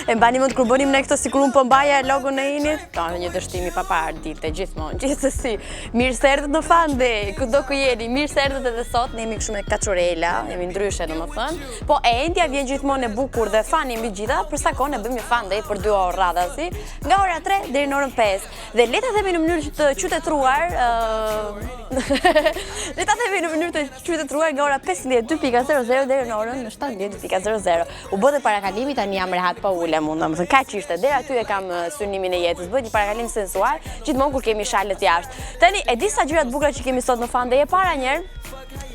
E mbani mund kur bënim ne këtë sikur unë po mbaja logon e Init? Ka një dështimi pa parë ditë gjithmonë. Gjithsesi, mirë se erdhët në Fandej, kudo ku jeni, mirë se erdhët edhe sot, ne jemi kështu me kaçurela, jemi ndryshe domethënë. Po Endia vjen gjithmonë e bukur dhe fani mbi gjitha, për sa kohë ne bëjmë një Fandej për 2 orë radhasi, nga ora 3 deri në orën 5. Dhe le ta themi në mënyrë të qytetruar, le ta themi në mënyrë të qytetruar nga ora 15:00 deri në orën 17:00. U bë dhe parakalimi tani jam rehat pa ule mund, domethënë kaq ishte. Deri aty e kam synimin e jetës. Bëj një parakalim sensual, gjithmonë kur kemi shalët jashtë. Tani e di sa gjëra të bukura që kemi sot në Fandej. E para njëherë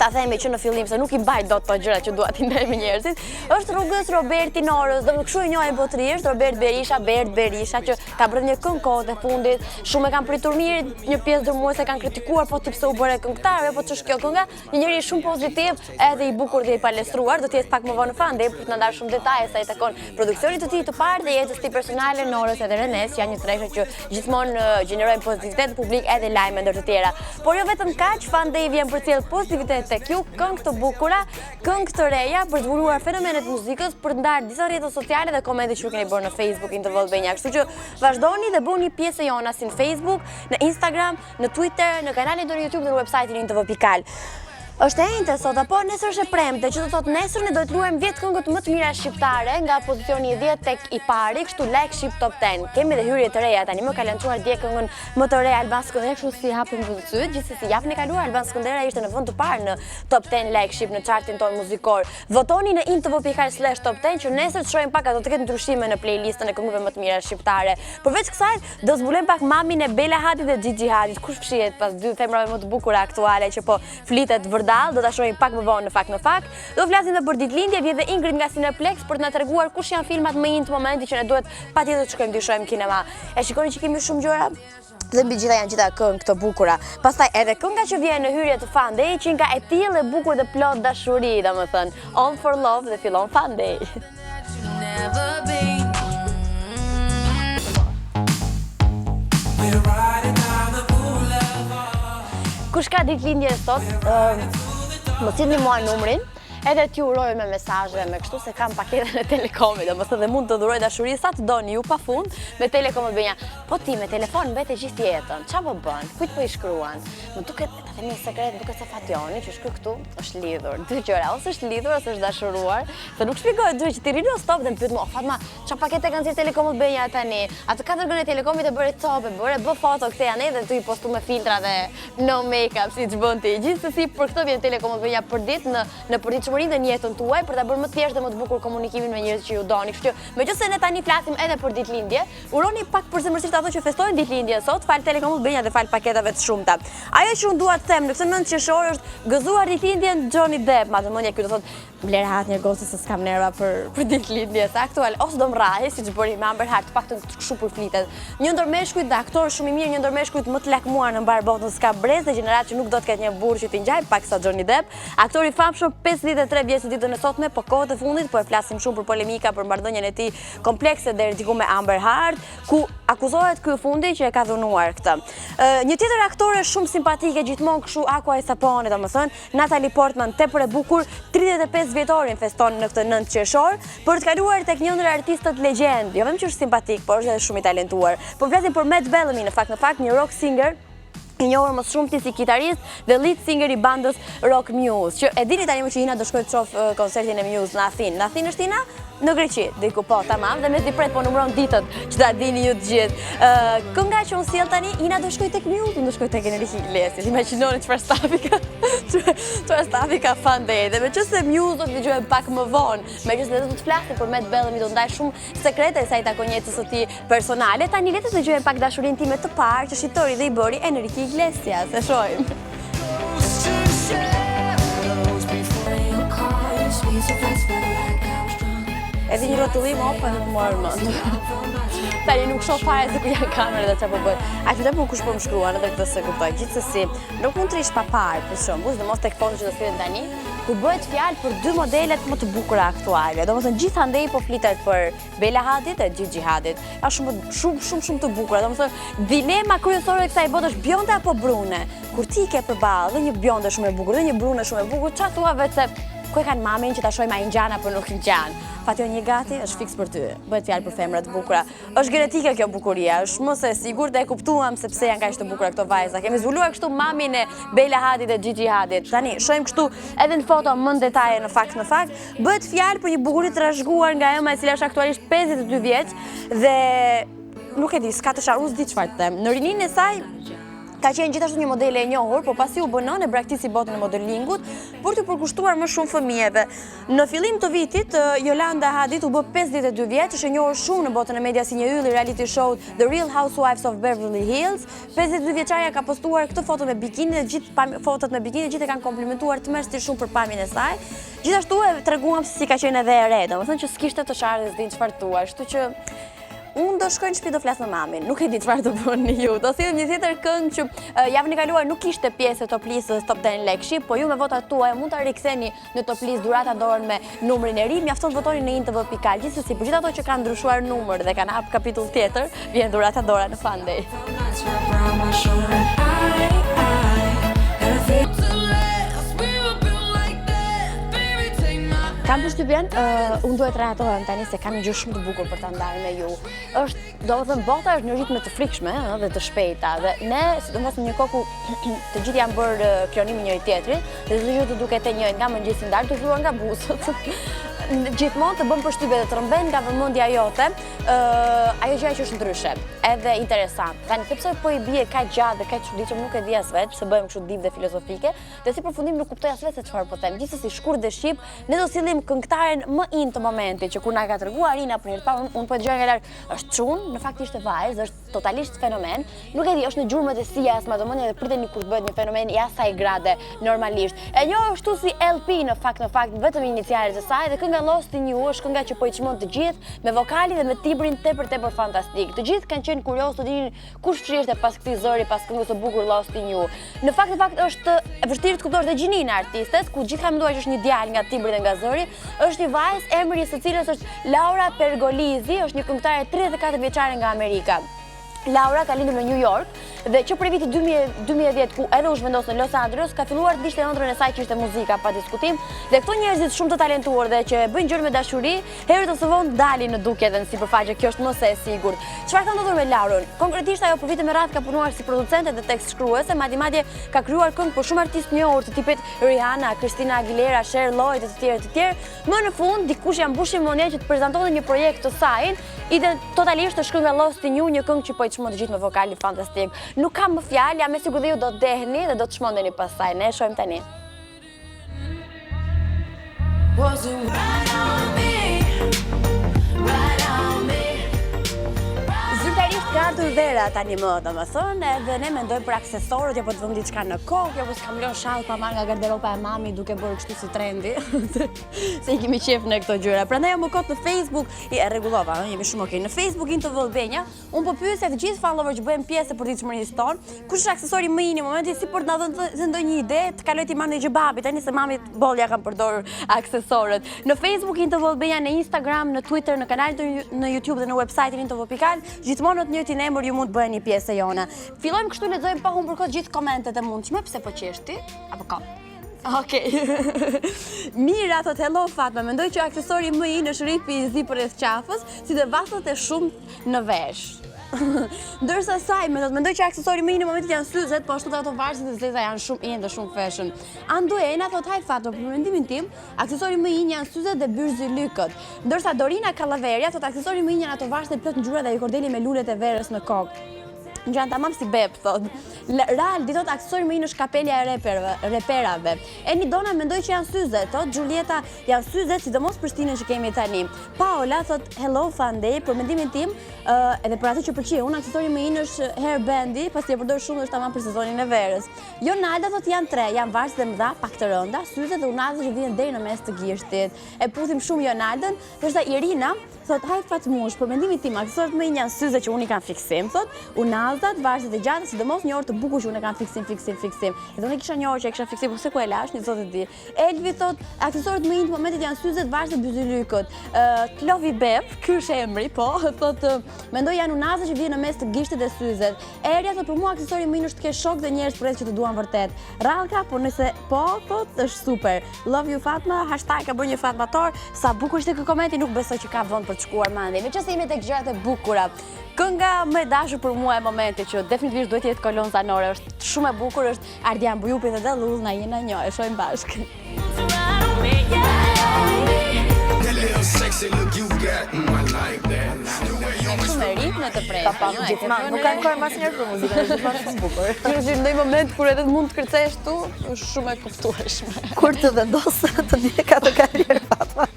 ta themi që në fillim se nuk I mbaj dot to gjëra që dua t'i ndaj me njerëzit, është rrugës Roberti Norës, do të kështu I njohin botërisht, Robert Berisha që ka bërë një këngë kohët e fundit, shumë e kanë pritur mirë, një pjesë dërmuese kanë kritikuar, po ti pse u bëre këngëtar, po ç'është kjo kënga, një njeri shumë pozitiv, edhe I bukur dhe I palestruar, do të jetë pak më vonë në Fandej për të na ndarë shumë detaje sa I takon produksionit të tij të parë dhe jetës tij personale, Norës edhe Renes, janë një treshe që gjithmonë gjenerojnë pozitivitet publik edhe lajme ndër të tjera. Por jo vetëm kaq, Fandej vjen për të sjellë pozitivitet tek ju, këngë të bukura, këngë të reja për zbuluar fenomenet muzikës, për të ndarë disa rrjete sociale dhe komente që keni bërë në Facebook Interval Benja. Kështu që vazhdoni dhe bëni pjesë e jona si në Facebook, në Instagram, në Twitter, në kanalin tonë YouTube dhe në website-in interval.al. Është e njëjtë sot, apo nesër është e premte, që do të thotë nesër ne do të luajmë 10 këngët më të mira shqiptare nga pozicioni 10 tek I pari, kështu like ship top 10. Kemi dhe hyrje të reja tani, më ka lançuar dje këngën më të re Alban Skënder, kështu si hapim syt, gjithsesi javën e kaluar Alban Skëndera ishte në vend të parë në top 10 like ship në chartin tonë muzikor. Votoni në intv.al/top 10 që nesër të shohim pak, do të ketë ndryshime në playlistën e këngëve më të mira shqiptare. Përveç kësaj, do zbulojmë pak mamin e Bela Hadit dhe Gigi Hadit. Kush fshihet pas dy femrave më të bukura aktuale që po flitet do ta shohim pak më vonë në fakt. Do flasim edhe për ditëlindje, vjen dhe Ingrid nga Cineplex për të na treguar kush janë filmat më in të momentit që ne duhet patjetër të shkojmë të shohim kinema. E shikoni që kemi shumë gjëra dhe mbi gjitha janë gjitha këngë të bukura. Pastaj edhe kënga që vjen në hyrje të Fandej, që nga e tillë e bukur dhe plot dashuri, domethënë All for Love dhe fillon Fandej. Kush ka ditëlindje sot, më sillni mua numrin, edhe t'ju uroj me mesazhe me kështu se kam paketën e Telekomit, domethënë dhe mund të dhuroj dashuri sa të doni ju pafund me Telekom Benja. Po ti me telefon mbete gjithë jetën. Ç'a po bën? Kujt po I shkruan? Më duket, ta themi sekret, duket se Fationi që shkruaj këtu është lidhur. Dy gjëra, ose është lidhur ose është dashuruar. Se nuk shpjegohet drejt që ti rino stop dhe më pyet mua, Fatma, ç'a pakete kanë si Telekom Benja tani? Atë 4 gënë e Telekomit e bëre cope, bë foto këtë janë edhe tu I postu me filtra dhe no make-up siç bën ti. Gjithsesi për këtë vjen Telekom Benja për ditë në përditshmërinë dhe në jetën tuaj për ta bërë më të thjeshtë dhe më të bukur komunikimin me njerëzit që ju doni. Kështu që megjithëse ne tani flasim edhe për ditëlindje, uroni pak përzemërsisht ato që festojnë ditëlindjen sot, fal Telekomut Benja dhe fal paketave të shumta. Ajo që unë dua të them në këtë 9 qershor është gëzuar ditëlindjen Johnny Depp, madhemënia ky do thotë Blerat një gocë se s'kam nerva për ditëlindjes aktual, ose do mrahej siç bëri me Amber Heard, paktën kështu për flitet. Një ndër meshkujt dhe aktor shumë I mirë, një ndër meshkujt më të lakmuar në mbar botën, s'ka brez dhe gjenerat që nuk do të ketë një burr që t'i ngjaj paksa Johnny Depp. Aktori I famshëm 53 vjeç ditën e sotme, po kohët e fundit po e flasim shumë për polemika për marrëdhënien e tij komplekse deri diku me Amber Heard, ku akuzohet ky fundi që e ka dhunuar këtë. Një tjetër aktore shumë simpatike, gjithmonë kështu aqua e sapone, domethënë Natalie Portman, tepër e bukur, 35 vjetorin feston në këtë 9 qershor për të kaluar tek një ndër artistët legjend. Jo vetëm që është simpatik, por është edhe shumë I talentuar. Po flasim për Matt Bellamy në fakt, një rock singer i njohur më shumë si kitarist dhe lead singer i bandës Rock Muse, që e dini tani më që Ina do shkoj të shoh koncertin e Muse në Athinë. Në Athinë është Ina? Në Greqi, diku po, tamam, dhe me t'i pret po numëron ditët që ta dini ju të gjithë. Kënga që unë sjell tani, Ina do shkoj tek Muse, unë do shkoj tek Enrique Iglesias. Imagjinoni çfarë stafi ka fan day. Dhe meqense Muse do të dëgjojmë pak më vonë, meqense do të flasim për Matt Bellamy, do ndaj shumë sekrete sa i takon jetës së tij personale. Tani le të dëgjojmë pak dashurinë time të parë që shitori dhe i bëri Enrique Iglesias. E shohim. Edhe një rotullim opa nuk morë mënd. Tani nuk shoh fare se ku janë kamerët dhe çfarë po bëhet. A që po kush po më shkruan edhe këtë se kuptoj. Gjithsesi, nuk mund të rish pa parë për shembull, dhe mos tek foto që do sillen tani, ku bëhet fjalë për dy modelet më të bukura aktuale. Domethënë gjithandej po flitet për Bella Hadid e Gigi Hadid. Është shumë të bukura. Domethënë dilema kryesore e kësaj bote është bjonde apo brune. Kur ti ke përballë dhe një bjonde shumë e bukur dhe një brune shumë e bukur, çfarë thua vetë se ku e kanë mamin që ta shojmë a ingjan apo nuk ingjan. Fation një gati është fiks për ty. Bëhet fjalë për femra të bukura. Është genetike kjo bukuria, është mos e sigurt e kuptuam se pse janë kaq të bukura këto vajza. Kemi zbuluar kështu mamin e Bella Hadid dhe Gigi Hadid. Tani shohim kështu edhe në foto më në detaje në fakt. Bëhet fjalë për një bukuri të trashëguar nga ema e cila është aktualisht 52 vjeç dhe nuk e di, s'ka të sharru, s'di çfarë të them. Në rinin e saj ka qenë gjithashtu një modele e njohur, por pasi u bënon e braktisi botën e modelingut për të përkushtuar më shumë fëmijëve. Në fillim të vitit, Yolanda Hadid u bë 52 vjeç, është e njohur shumë në botën e media si një yll i reality show The Real Housewives of Beverly Hills. 52 vjeçaria ka postuar këtë foto me bikini dhe gjithë fotot me bikini gjithë e kanë komplimentuar tmerrshëm shumë për pamjen e saj. Gjithashtu e treguam se si ka qenë edhe e re, domethënë që s'kishte të sharë dhe s'din çfarë thua, kështu që unë do shkoj në shtëpi do flas me mamin, nuk e di çfarë do bëni ju. Do sillim një tjetër këngë që javën e kaluar nuk kishte pjesë Top Listës Top 10 Lekshi, po ju me votat tuaja mund ta riktheni në Top Listë dhurata dorën me numrin e ri, mjafton votoni në intv.al. Gjithsesi, për gjithë ato që kanë ndryshuar numër dhe kanë hap kapitull tjetër, vjen dhurata dora në Fan Day. Kam përshtypjen, unë duhet reatohem tani se kam një gjë shumë të bukur për ta ndarë me ju. Domethënë bota është një ritme të frikshme dhe të shpejta dhe ne, sidomos në një kohë ku të gjithë janë bërë klonimi njëri tjetrit dhe të gjithë të duket e njëjtë nga mëngjesi ndarë të filluar nga buzët. Gjithmonë të bëm përshtypje dhe të rëmben nga vëmendja jote, ajo gjëja që është ndryshe, edhe interesant. Tani sepse po i bie kaq gjatë dhe kaq çuditshëm nuk e di as vetë, pse bëhem kështu div dhe filozofike, dhe si përfundim nuk kuptoj as vetë se çfarë po them. Gjithsesi shkurt dhe shqip, ne do sillim këngëtaren më in të momentit që kur na ka treguar Arina për një parë, unë po dëgjoj nga larg, është çun, në fakt ishte vajzë, është totalisht fenomen. Nuk e di, është në gjurmët e sijas, madhomënia dhe priteni kur të bëhet një fenomen i asaj grade normalisht. E njohur ashtu si LP në fakt vetëm inicialet e saj dhe kënga Lost in You është kënga që po i çmon të gjithë me vokalin dhe me tibrin tepër fantastik. Të gjithë kanë qenë kurioz të dinin kush shihte pas këtij zëri, pas këngës së bukur Lost in You. Në fakt është e vështirë të kuptosh dhe gjininë e artistes, ku gjithë kanë menduar që është një djalë nga tibri dhe nga zëri, është një vajzë emri së cilës është Laura Pergolesi, është një këngëtare 34 vjeçare nga Amerika. Laura ka lindur në New York dhe që prej vitit 2010 ku edhe u zhvendos në Los Angeles ka filluar të diçte ëndrrën e saj që ishte muzika pa diskutim dhe këto njerëzit shumë të talentuar dhe që bëjnë gjëra me dashuri herët ose vonë dalin në dukje dhe në sipërfaqe, kjo është më se e sigurt. Çfarë ka ndodhur me Laurën? Konkretisht ajo për vite me radhë ka punuar si producente dhe tekst shkruese, madje ka krijuar këngë për shumë artistë të njohur të tipit Rihanna, Christina Aguilera, Cher Lloyd e të tjerë. Më në fund dikush ja mbushi mendjen që të prezantonte një projekt të saj, ide totalisht është kënga Lost in You, një këngë që po i çmon të gjithë me vokalin fantastik. Nuk kam më fjalë, jam e sigurt dhe ju do të dehni dhe do të çmondeni pastaj. Ne e shohim tani. Zyrtarisht ka ardhur vera tani më, domethënë, edhe ne mendojmë për aksesorët, apo të vëmë diçka në kokë, apo s'kam lënë shall pa marrë nga garderoba e mami duke bërë kështu si trendi. Se i kemi qef në këto gjëra. Prandaj më kot në Facebook, e rregullova, jemi shumë okay. Në Facebook Into Vllbenja, unë po pyesja të gjithë follower që bëjmë pjesë për ditëshmërisë tonë, kush është aksesori më i në momentin si për të na dhënë ndonjë ide, të kaloj ti marrë një babi, tani se mami bollja kanë përdorur aksesorët. Në Facebook Into Vllbenja, në Instagram, në Twitter, në kanalin në YouTube dhe në website-in into.al, gjithmonë në të njëjtin emër ju mund të bëheni pjesë e jona. Fillojmë kështu, lexojmë pa humbur kohë gjithë komentet e mundshme, pse po qesh ti? Apo ka? Okej. Mira thot hello Fatma, mendoj që aksesori më i në është ripi i zi përreth qafës, si dhe vasët e shumë në vesh. Ndërsa saj, mendoj që aksesori më i në momentit janë syzet, po ashtu dhe ato varësit dhe zleza janë shumë shumë fashion. Anduena thot hajt fato, për mendimin tim, aksesori më i janë syzet dhe byrëzylykët. Ndërsa Dorina Kallaveria thot aksesori më i janë ato varësit plot ngjyra dhe i kordeli me lulet e verës në kokë. Në gjanë tamam si bep, thot. Raldi thot aksesori më i në shkapelja e reperave. Eni Dona mendoj që janë syzet, thot. Giulieta janë syzet, sidomos për shtinën që kemi tani. Paola thot hello Fandej, për mendimin tim, edhe për atë që pëlqej, unë aksesori më i është hairbandi, pasi e përdor shumë është tamam për sezonin e verës. Jonalda thot janë tre, janë varësit dhe mëdha, pak të rënda, syzet dhe unazët që vijnë deri në mes të gishtit. E puthim shumë Jonaldën, ndërsa Irina thot hajt Fatmush, për mendimin tim, aksesorit më i janë syzet që unë i kam fiksim, thot, unazat, varësit e gjata, sidomos një orë të bukur që unë e kam fiksim. Edhe unë kisha një orë që e kisha fiksim, po se ku e lash, një zotë e di. Elvi thot, aksesorit më i në momentit janë syzet, varësit e byrëzylykët. Klovi Bep, ky është emri, po, thot, mendoj janë unazat që vijnë në mes të gishtit dhe syzet. Erja thot, për mua aksesori më i është të kesh shok dhe njerëz përreth që të duan vërtet. Rallka, po nëse po, thot, është super. Love you Fatma, hashtag ka bërë një Fatmator, sa bukur ishte ky komenti, nuk besoj që ka vend për të shkuar mande. Meqense jemi tek gjërat e bukura. Kënga më e dashur për mua e momentit që definitivisht duhet jetë kolon zanore, është shumë e bukur, është Ardian Bujupi dhe Dalluz na jena një, e shohim bashkë. Shumë e rit në të prejtë. Nuk kanë kohë mas njerë për muzikën, është gjithmonë shumë bukur. Që ndoj moment kur edhe mund të kërcesh tu, është shumë e kuptueshme. Kur të vendosë të ndje ka të karrierë Fatma.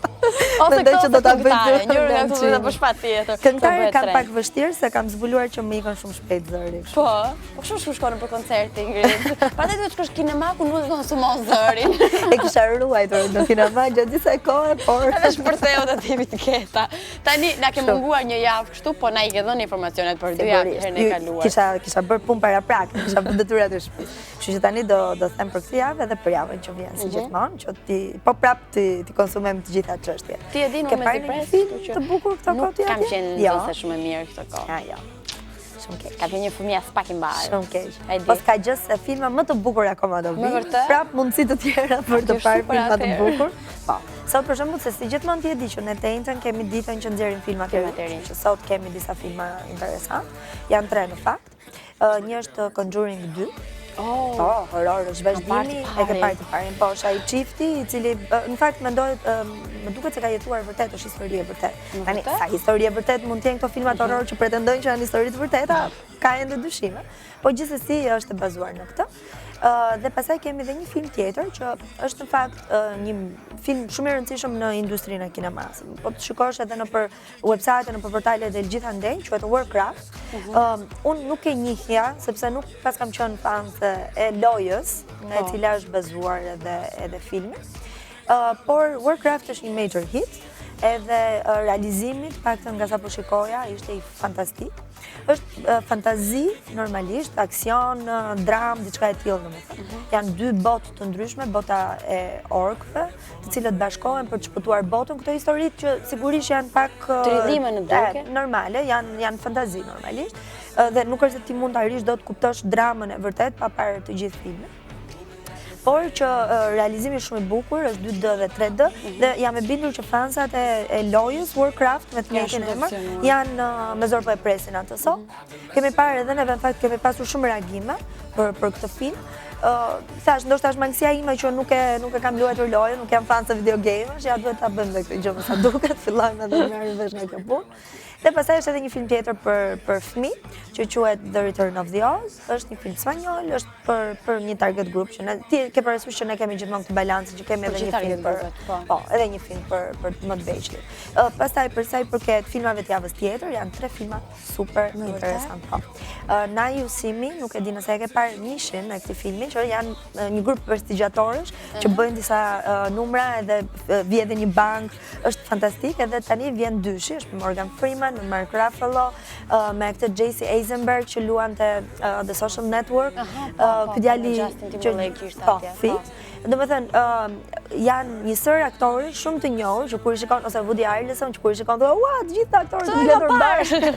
Ose Mendoj që do ta bëj njërë nga këtu do ta bësh patjetër. Këngëtarë kanë pak vështirë se kam zbuluar që më ikën shumë shpejt zëri. Po shumë shkonë për koncerte, Ingrid. Pastaj duhet shkosh kinema ku nuk konsumon zërin. E kisha ruajtur në kinema gjatë disa kohë, por edhe shpërtheu të tipi të keta. Tani na ke munguar një javë kështu, po na i ke dhënë informacionet për 2 javë herën e kaluar. Kisha bërë punë para prakë, kisha bërë detyrat e shtëpisë. Kështu që tani do them për këtë javë edhe për javën që vjen si gjithmonë, që po prap ti konsumojmë të gjitha çështjet. Ti e di në moment i pres, të bukur këto kohë. Kam qenë nëse shumë e mirë këto kohë. Ja. Shumë keq. Ka qenë një fëmijë as pak i mbarë. Shumë keq. Po s'ka gjë se filma më të bukur akoma do vi. Prap mundësi të tjera për të parë filma të bukur. Po. Sot për shembull se si gjithmonë ti e di që ne të njëjtën kemi ditën që nxjerrim filma të rinj. Sot kemi disa filma interesant. Janë 3 në fakt. Një është Conjuring 2. Horror, është vazhdimi, e ke parë të parën. Po, është ai çifti i cili në fakt më duket se ka jetuar vërtet, është histori e vërtet. Tani, sa histori e vërtet mund të jenë këto filmat horror që pretendojnë që janë histori të vërteta, ka ende dyshime. Po gjithsesi është e bazuar në këtë. Dhe pastaj kemi edhe një film tjetër që është në fakt një film shumë i rëndësishëm në industrinë e kinemas. Po të shikosh edhe nëpër website, nëpër portale dhe gjithandej, quhet Warcraft. Unë nuk e njihja sepse nuk pas kam qenë fan e lojës, nga e cila është bazuar edhe filmi. Por Warcraft është një major hit, edhe realizimi, paktën nga sa po shikoja, ishte i fantastik. Është fantazi normalisht, aksion, dram, diçka e tillë domethënë. Janë 2 botë të ndryshme, bota e orkëve, të cilët bashkohen për të shpëtuar botën. Këto historitë që sigurisht janë pak tridhime në duke. Normale, janë fantazi normalisht. Dhe nuk është se ti mund ta rish do të kuptosh dramën e vërtet pa parë të gjithë filmin. Por që realizimi shumë i bukur, është 2D dhe 3D, dhe jam e bindur që fansat e lojës Warcraft me të njëjtin emër janë me zor po e presin atë sot. Kemi parë edhe neve, në fakt kemi pasur shumë reagime për këtë film. Thash, ndoshta është mangësia ime që nuk e kam luajtur lojën, nuk jam fan të video gamesh, ja duhet ta bëjmë dhe këtë gjë më sa duket, fillojmë edhe të marrim vesh nga kjo punë. Dhe pastaj është edhe një film tjetër për fëmijë, që quhet The Return of the Oz, është një film spanjoll, është për një target group që ne ti ke parasysh që ne kemi gjithmonë këtë balancë që kemi edhe një film edhe një film për më të veçlit. Pastaj për sa i përket filmave të javës tjetër, janë 3 filma super interesant. Na ju simi, nuk e di nëse e ke parë nishin e këtij filmi, që janë një grup prestigjatorësh që bëjnë disa numra edhe vjen edhe një bank, është fantastik, edhe tani vjen dyshi, është Morgan Freeman, Mark Ruffalo, me këtë Jesse Eisenberg që luante The Social Network, këtë djali që domethënë janë një sër aktorë shumë të njohur që kur i shikon, ose Woody Harrelson që kur i shikon thonë, "Ua, të gjithë aktorët të mbledhur bashkë."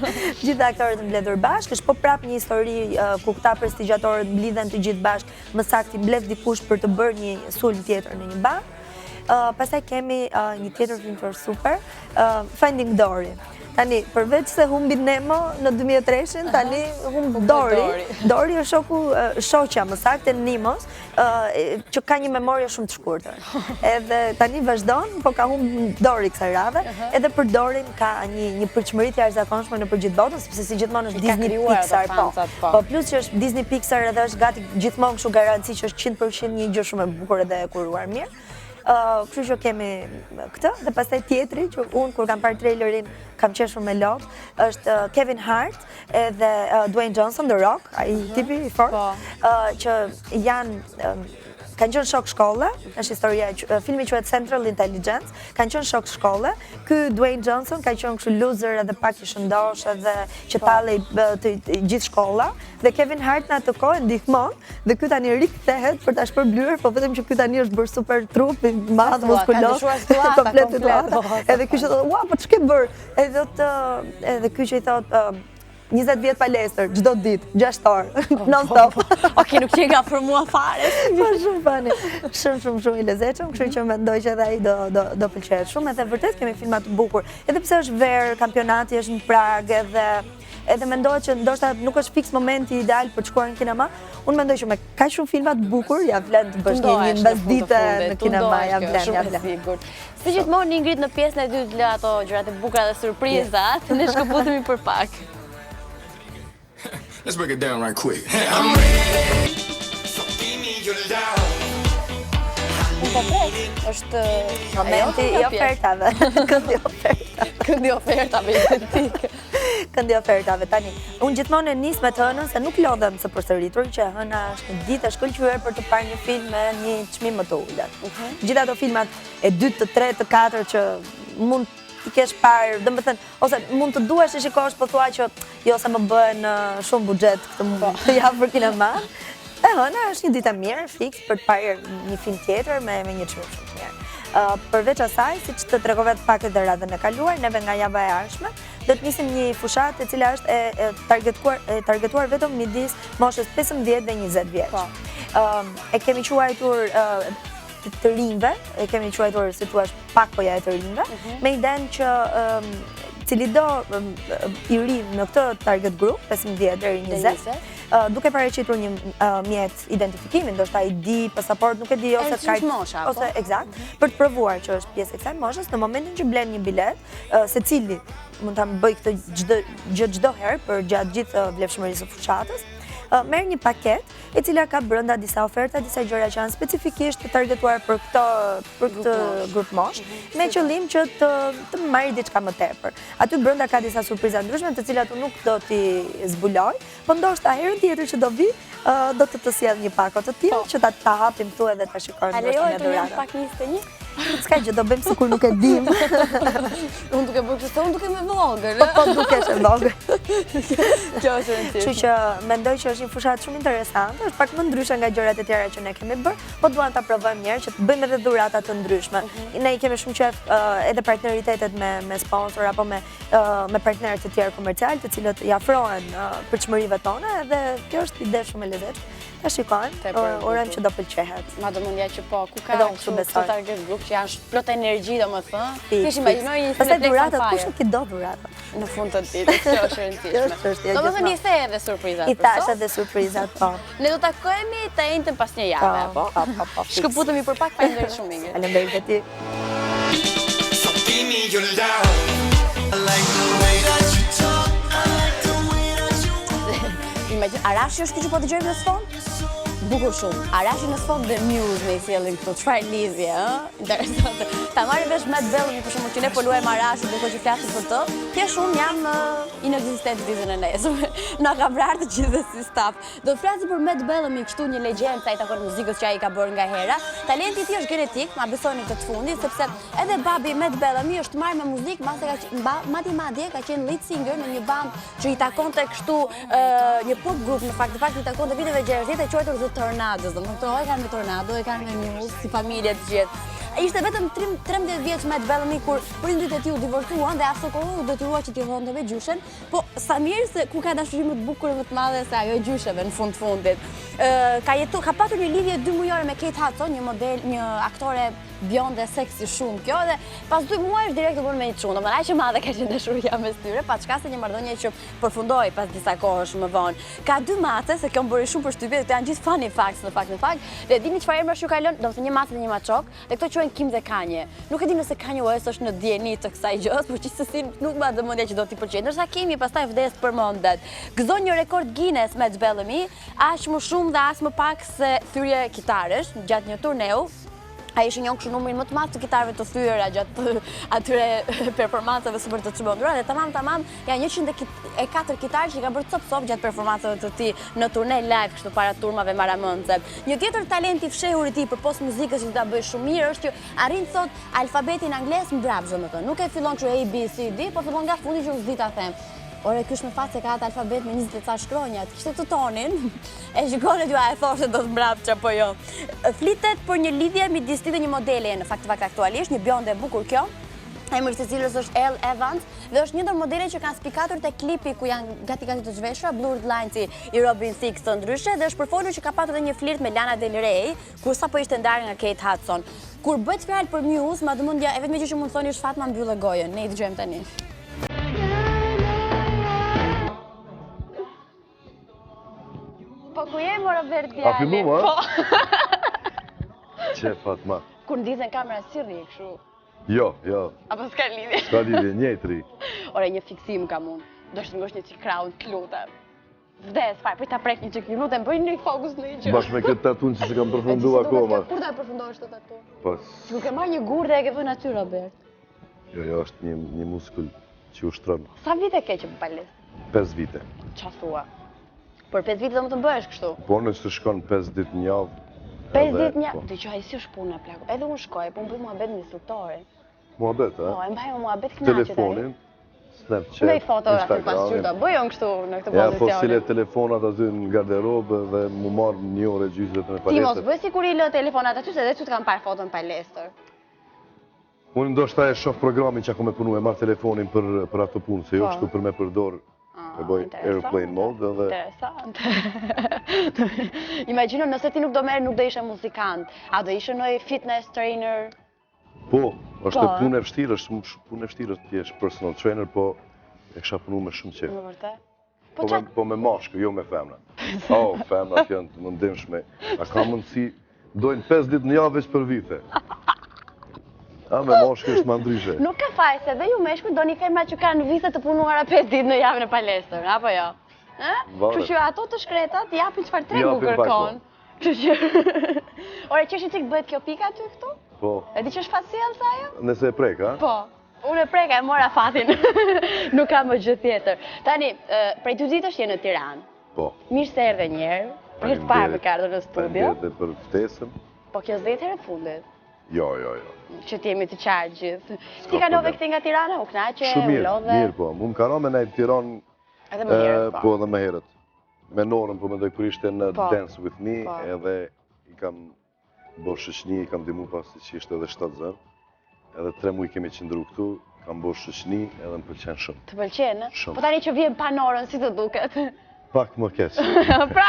Gjithë aktorët të mbledhur bashkë, është po prap një histori ku këta prestigjatorët mblidhen të gjithë bashkë, më saktë mbledh dikush për të bërë një sulm tjetër në një bank. Pastaj kemi një tjetër film super, Finding Dory. Tani, përveç se humbi Nemo në 2003-shin, tani humbi Dori. Dori është shoqja më saktë e Nimos, që ka një memorie shumë të shkurtër. Edhe tani vazhdon, po ka humbi Dori kësaj radhe, edhe për Dorin ka një përçmëri të jashtëzakonshme në gjithë botën, sepse si gjithmonë është Disney Pixar, po plus që është Disney Pixar edhe është gati gjithmonë kështu garanci që është 100% një gjë shumë e bukur edhe e kuruar mirë. Kështu që kemi këtë, dhe pastaj tjetri që unë kur kam parë trailerin kam qeshur me lot, është Kevin Hart edhe Dwayne Johnson, The Rock, ai tipi i fortë, që kanë qenë shok shkolle, është historia, filmi quhet Central Intelligence, kanë qenë shok shkolle, ky Dwayne Johnson ka qenë kështu loser edhe pak i shëndosh edhe që tallej gjithë shkolla, dhe Kevin Hart në atë kohë ndihmon, dhe ky tani rikthehet për ta shpërblyer, po vetëm që ky tani është bërë super trup, i madh, muskulos, komplet situata. Edhe ky që thotë, "Ua, po ç'ke bër?" Edhe ky që i thotë 20 vjet palestër, çdo ditë, 6 orë, non stop. Okej, nuk qenë nga për mua fare. Po shumë fani. Shumë i lezetshëm, kështu që mendoj që edhe ai do pëlqejë shumë, edhe vërtet kemi filma të bukur. Edhe pse është verë, kampionati është në Prag, edhe mendohet që ndoshta nuk është fiks momenti ideal për të shkuar në kinema. Unë mendoj që me kaq shumë filma të bukur, ja vlen të bësh një mbasdite në kinema, ja vlen. Si gjithmonë Ingrid në pjesën e dytë lë ato gjërat e bukura dhe surprizat, ne shkëputemi për pak. Let's break it down right quick. I'm ready, so give me your love. Unë po pres, është momenti i ofertave. Këndi ofertave identike. Këndi ofertave, tani. Unë gjithmonë e nis me të hënën se nuk lodhem së përsëritur, që hëna është një ditë e shkëlqyer për të parë një film me një çmim më të ulët. Gjithë ato filmat e 2, të 3, të 4 që mund të kesh parë, domethënë, ose mund të duash të shikosh, po thua që jo se më bën shumë buxhet këtë javë për kinema. E hëna është një ditë e mirë, fiks, për të parë një film tjetër me një çmim shumë të mirë. Përveç asaj, siç të tregova pak edhe radhën e kaluar, neve nga java e ardhshme, do të nisim një fushatë e cila është e targetuar vetëm midis moshës 15 dhe 20 vjeç. E kemi quajtur të rinjve, e kemi quajtur si thua pak poja e të rinjve, me idenë që cili do i ri në këtë target group, 15 deri 20, duke paraqitur një mjet identifikimi, ndoshta ID, pasaport, nuk e di, ose kartë, ose eksakt, për të provuar që është pjesë e kësaj moshës, në momentin që blen një bilet, secili mund ta bëj këtë çdo herë për gjatë gjithë vlefshmërisë së fushatës, merr një paket e cila ka brenda disa oferta, disa gjëra që janë specifikisht të targetuar për këtë grup mosh, me qëllim që të marrë diçka më tepër. Aty brenda ka disa surpriza ndryshme, të cilat unë nuk do t'i zbuloj, po ndoshta herën tjetër që do vi, do të sjell një pako të tillë që ta hapim këtu edhe ta shikojmë ndoshta në dhuratë. Pak 21? S'ka gjë, do bëjmë sikur nuk e dim. Unë duke bërë kështu, unë duke me vogël. Po dukesh e vogël. Kjo është rëndësishme. Kështu që mendoj që është një fushatë shumë interesante, është pak më ndryshe nga gjërat e tjera që ne kemi bërë, po duam ta provojmë një herë që të bëjmë edhe dhurata të ndryshme. Ne i kemi shumë qejf edhe partneritetet me sponsor apo me partnerë të tjerë komercial, të cilët i afrohen përçmërive tona, edhe kjo është ide shumë e lezetshme. Ta shikojmë, urojmë që do pëlqehet. Madhëmendja që po, ku ka këtë target group që janë plot energji, domethënë. Kish imagjinoj një pastaj dhuratat, kush nuk i do dhuratat? Në fund të ditës, kjo është e rëndësishme. Domethënë i the edhe surprizat. I thash edhe surprizat, po. Ne do takohemi të njëjtën pas një jave, po. Shkëputemi për pak, faleminderit shumë Ingrid. Faleminderit ti. So give me your love. I like the way that you talk. I like the way that you Imagjino, Arashi është ky që po dëgjojmë në sfond? Bukur shumë. Arashi në sfond dhe Muse me i sjellin këtu. Çfarë lidhje, ë? Interesante. Ta marrim vesh Matt Bellamy për shembull që ne po luajmë Arashi duke që flasim për të. Thjesht unë jam inekzistent ditën e nesër. Na ka vrarë të gjithë si staf. Do të flasim për Matt Bellamy, kështu një legjendë sa i takon muzikës që ai ka bërë nga hera. Talenti i tij është genetik, ma besoni këtë fundit, sepse edhe babi Matt Bellamy është marrë me muzikë, madje ka qenë lead singer në një band që i takonte kështu një pop group në fakt i takonte viteve 60 e quajtur The Tornadoes, domethënë e kanë me Tornado, e kanë me Muse, si familje të gjithë. Ishte vetëm 13 vjeç Matt Bellamy kur prindrit e tij u divorcuan dhe ato kohë u detyrua që t'i dhonte me gjyshen, po sa mirë se ku ka dashuri më të bukur e më të madhe se ajo e gjysheve në fundit. Ka patur një lidhje 2 mujore me Kate Hudson, një aktore bjonde seksi shumë kjo dhe pas 2 muaj është direkt të bën me një çunë. Domethënë aq e madhe ka qenë dashuria mes tyre, pa çka se një marrëdhënie që përfundoi pas disa kohësh më vonë. Ka 2 mace, se kjo më bëri shumë përshtypje, këto janë gjithë funny facts në fakt. Dhe dini çfarë emrash ju ka lënë? Domethënë një macë dhe një maçok, dhe këto quhen Kim dhe Kanye. Nuk e di nëse Kanye West është në dieni të kësaj gjës, por gjithsesi nuk mba dëmendja që do t'i pëlqejë. Ndërsa Kimi pastaj vdes përmendet. Gëzon një rekord Guinness me Bellamy, aq më shumë dhe as më pak se thyrje kitarësh gjatë një turneu. Ai ishte njohur kështu numrin më të madh të kitarëve të thyera gjatë atyre performancave super të çmendura dhe tamam janë 104 kitarë që i kanë bërë cop gjatë performancave të tij në turne live kështu para turmave maramëndse. Një tjetër talent i fshehur i tij përpos muzikës që ta bëj shumë mirë është që arrin sot alfabetin anglisht mbrapsht, domethënë. Nuk e fillon kështu A B C D, po fillon nga fundi që unë s'di ta them. Ore, kysh me fat se ka atë alfabet me 20 ca shkronja, kishte të tonin, e shikone t'ju a e thoshte do të mbrapsht apo jo. Flitet për një lidhje midis tij dhe një modele në fakt aktualisht, një bjonde e bukur kjo, emri i cilës është Elle Evans, dhe është një ndër modele që kanë spikatur te klipi ku janë gati të zhveshura, Blurred Lines i Robin Thicke të ndryshe, dhe është përfolur që ka patur edhe një flirt me Lana Del Rey, kur sapo ishte ndarë nga Kate Hudson. Kur bëhet fjalë për Muse, madhëmendja e vetme gjë që mund thoni është Fatma mbyllë gojën. Ne i dëgjojmë tani. Po ku je mo Robert Djali? A fillu, a? Po. Që Fatma? Kur ndizën kamera si rri, kështu. Jo. Apo s'ka lidhje? S'ka lidhje, njëtri. Ore, një fiksim kam unë. Do të ngosh një çik crowd, të lutem. Vdes, fare, po ta prek një çik, lutem, bëj një fokus në një gjë. Bashkë me këtë tatun që se kam përfundu akoma. Kur ta përfundosh këtë tatun? Pas... Që ke marrë një gurë dhe e ke vënë aty, Robert. Jo, është një muskull që ushtron. Sa vite ke që palestë? 5 vite. Qa thua? Por 5 vite do më të bëhesh kështu? Po nëse shkon 5 ditë një javë. 5 ditë një javë? Dhe që si është puna plaku. Edhe unë shkoj, po më bëj muhabet me instruktorin. Muhabet, a? Po, e mbaj muhabet knaqet. Telefonin, Snapchat, Ndoj foto aty pas qyta, bëjon kështu në këtë ja, pozicionin. po sile telefonat aty në garderobë dhe mu marrë 1 orë gjysmë në Ti mos palestër. bëj si kur i lë telefonat aty, se edhe që të kam parë foton palestër. Unë ndoshta e shoh programin që ako me punu, e marrë telefonin për ato punë, se jo Po. shtu për me përdor, e bëj airplane mode dhe... Interesant. Imagjino nëse ti nuk do ishe muzikant, a do ishe në fitness trainer? Po, është Po, punë e vështirë, është punë e vështirë të jesh personal trainer, po e kisha punu me shumë qef. Në vërtet? Po me mashkë, jo me femna. Femnat janë të mundimshme. A ka mundësi, dojnë 5 ditë në javë veç për vite. A me mashkë është ma ndryshe. Nuk ka faj, se dhe ju meshkuj do një femra që kanë vite të punuara 5 ditë në javë në palestër, apo jo? Kështu që ato të shkretat japin çfarë tregu kërkon. Ore, që është i cikë bëhet kjo pika aty këtu? Po. E di që është facial sa ajo? Nëse e prek, a? Po. Unë e preka, e mora fatin. Nuk ka më gjë tjetër. Tani, prej 2 ditësh je në Tiranë. Po. Mirë se erdhe njerë. Për të parë me ka ardhur në studio. Faleminderit edhe për ftesën. Po kjo 10 herë fundit. Jo. Që t'jemi të qartë gjithë. Si kalove këti nga Tirana? U knaqe, Shumë u lodhe? mirë po. Mu më kano me nejtë Tiranë, Edhe më herët, po. po edhe më herët. Me Norën, po mendoj kur ishte në Po. Dance With Me, Po. edhe i kam bo shoqni, i kam dimu pasi që ishte edhe 7 zërë. Edhe 3 muaj kemi qëndru këtu, kam bo shoqni edhe më pëlqen shumë. Të pëlqenë? Shumë. Po tani që vjen pa Norën, si të duket? Pak më keq. Pra,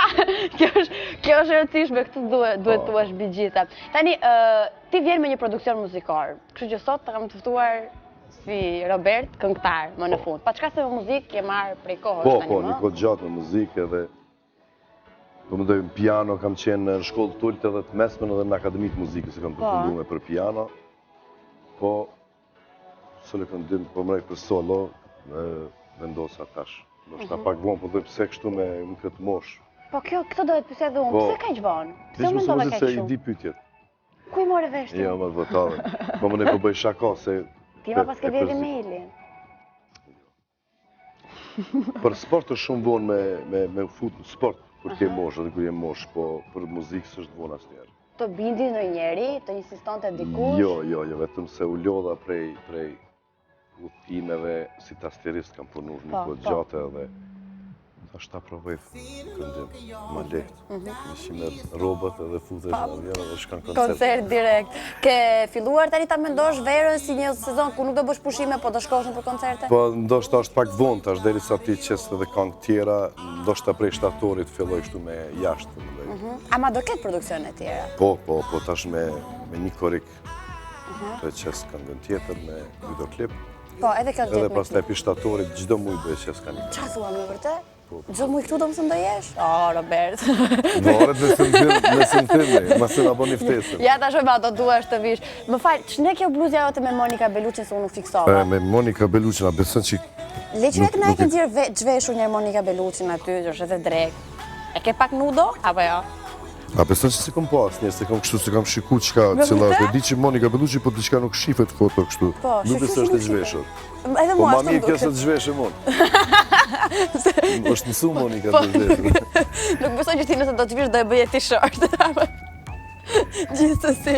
kjo është rëndësishme, këtë duhet të është bigjita. Tani, ti vjen me një produksion muzikor, kështu që sot të kam të ftuar si Robert, këngëtar, më në fund. Pa çka se me muzikë ke marrë prej kohësh tani Po, më? një kohë gjatë me muzikë edhe po mendoj në piano kam qenë në shkollë të ulët edhe të mesmen edhe në akademi të muzikës se kam përfunduar për piano. Po solo këndim, po mrej për solo, vendosa tash. Ndoshta pak vonë, po dhe pse kështu me këtë moshë. Po këtë do të pyesja edhe unë, Po. pse kaq vonë? Pse Dish u më mendova se kaq se i shumë? di pyetjet. Ku i more vesh ti? Jo, më votave. Po më ne po bëj shaka se... Ti ma pas ke vjedhë emailin. Për sport është shumë vonë me u fut në sport, kur ke moshë, edhe kur je moshë, po për muzikë s'është vonë asnjëherë. Të bindi në njeri, të insistonte dikush? Jo, vetëm se u lodha prej udhëtimeve si tasterist kam punuar një kohë gjatë edhe tash ta provoj këndim, ma lehtë. Ishim me robot edhe futesh në avion edhe shkan koncert. Koncert direkt. Ke filluar tani ta mendosh verën si një sezon ku nuk do bësh pushime, po do shkosh për koncerte? Po ndoshta është pak vonë tash derisa ti qes edhe këngë tjera, ndoshta prej shtatorit filloj kështu me jashtë. Ama do ketë produksione tjera? Po, tash me një korik të qes këngën tjetër me videoklip. Po, edhe kjo Edhe gjithë me pastaj pishtatorit çdo muj bëj qes kanë. Qa thua me vërtet? Çdo muj këtu do më së ndojesh? O, Robert. Varet nëse më thënë, mos na bëni ftesën. Ja ta shojma, do duash të vish. Më fal, ç'ne kjo bluzja jote me Monika Bellucci se unë nuk fiksova? Me Monika Bellucci na beson që Le që na e ke nxjerr zhveshur një Monika Bellucci aty, është edhe drek. E ke pak nudo apo jo? A beson se kom pas, se kom kështu se kam shikuar çka cilla, e di që Monika Bellucci po diçka nuk shifet foto kështu. Nuk besoj se është e zhveshur. Edhe Po mua ma ashtu mirë kjo se duket. të zhveshë mund. Është mësu Monika të zhveshur. Nuk besoj që ti nëse do të vish do e bëje t-shirt. Gjithsesi.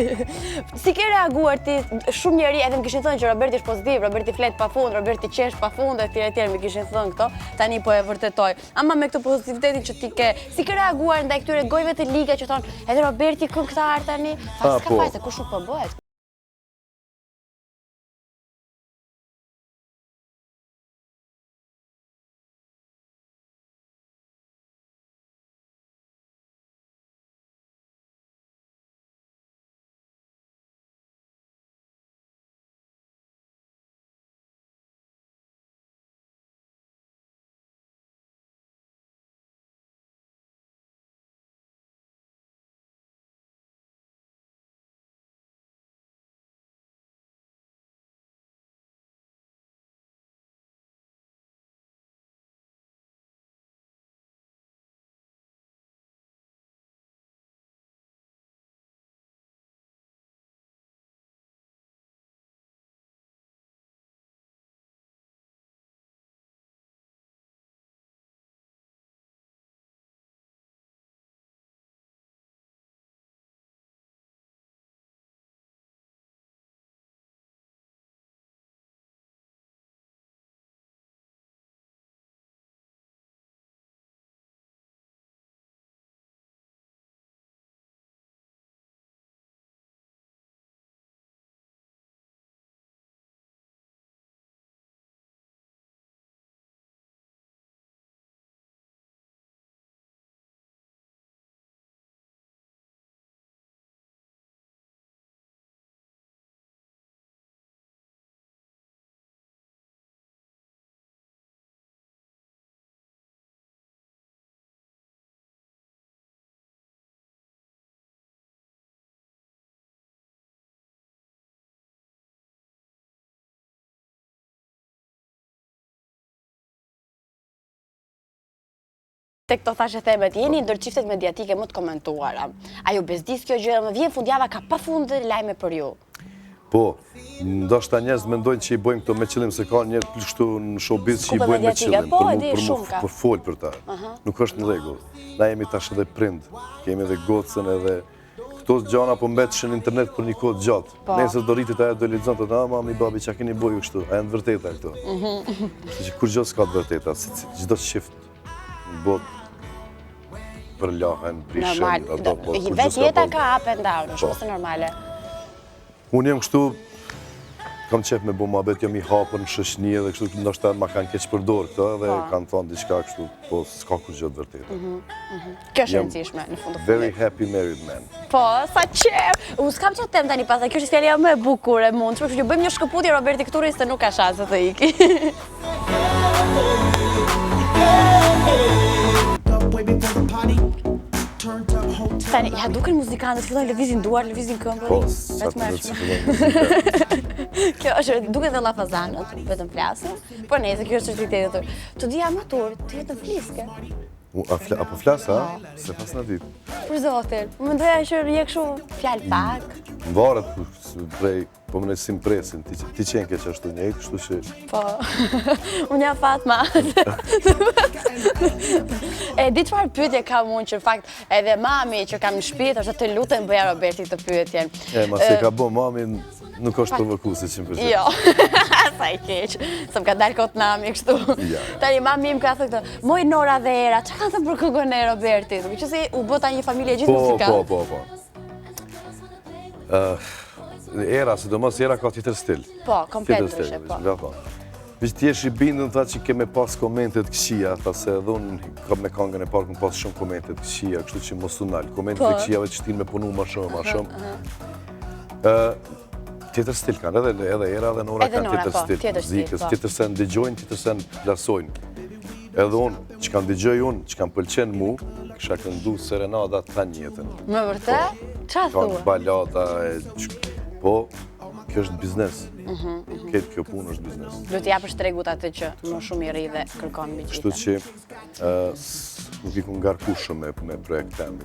Si ke reaguar ti? Shumë njerëz edhe më kishin thënë që Roberti është pozitiv, Roberti flet pafund, Roberti qesh pafund etj etj, më kishin thënë këto. Tani po e vërtetoj. Ama me këtë pozitivitetin që ti ke, si ke reaguar ndaj këtyre gojëve të liga që thonë, edhe Roberti këngëtar tani? S'ka po. faj se kush nuk po bëhet. Te këto thashe themet, jeni ndër çiftet mediatike më të komentuara. A ju bezdis kjo gjë? Më vjen fundjava ka pafund lajme për ju. Po, ndoshta njerëz mendojnë që i bëjmë këto me qëllim, se ka njerëz kështu në showbiz që i Skupe bëjnë me mediatike, qëllim, po, e di, shumë ka. për fol për ta. Nuk është në rregull. Na jemi tash edhe prind, kemi edhe gocën edhe këto gjëra po mbetëshin në internet për një kohë gjatë. Po. Nesër do rritet ajo do lexonte, mami babi çka keni bëju kështu, a janë të vërteta këto. Kështu që kur gjë s'ka të vërteta, çdo shift në botë për lahen, prishen, ato po. Vetë jeta ka up and down, është ose normale. Unë jam kështu, kam qef me bo muhabet, jam i hapër në shoqëni edhe kështu, ndoshta ma kanë keq përdor këto dhe kanë thonë diçka kështu, po s'ka kur gjë të vërtetë. Kjo është e rëndësishme në fund të Very fundit. happy married man. Po, sa qef! Unë s'kam që tem tani pastaj, kjo është fjalja më e bukur e mund. Kështu që bëjmë një shkëputje Roberti Këturi se nuk ka shanse të iki. Tani, ja duken muzikantët, fillojnë lëvizin duar, lëvizin këmbë. Po, sa të Vetëm që fillon muzika. Kjo është, duket dhe llafazanët, vetëm flasin, po nejse, kjo është çështje tjetër. Të di amator, të jetë fliske. Apo flas, a? Se pas në ditë. Për zotin, më mendoja që je kështu fjalë pak. Varet prej, po më si presin, ti qenë ke që ashtu njëjtë, kështu që... Po, unë jam Fatma. E di çfarë pyetje kam unë që në fakt edhe mami që kam në shtëpi thoshte të lutem bëja Robertit të pyetjen. Ma se ka bo mami, nuk është provokuese 100%. Jo, sa i keq, se më ka dalë kot nami kështu. Ja. Tani mami im ka thënë këtë, moj Nora dhe Era, çka kanë thënë për këngën e Robertit? Që si u bëta një familje gjithë muzikale. Po. Era, sidomos Era ka tjetër stil. Po, komplet ndryshe, po. Vishë t'jesh i bindën tha që keme pas komentet këshia, tha se edhe unë kam me kangën e parë këm pas shumë komentet këshia, kështu që mos u nalë. Komentet e këshiave që t'in me punu ma shumë. tjetër stil kanë, edhe era dhe Nora Edhe kanë Nora, tjetër po, stil tjetër stil, muzikës, po. tjetër se ndëgjojnë, tjetër se plasojnë. Edhe unë, që kam dëgjoj unë, që kam pëlqen mu, kisha këndu serenada ta njëtën. Më vërtet? Qa Ka thua? balada, po, kjo është biznes. Këtë kjo punë është biznes. Do t'ja për shtregut atë që më shumë i ri dhe kërkon mbi Kështu gjithë. që nuk i ku ngarku shumë me projekt tem.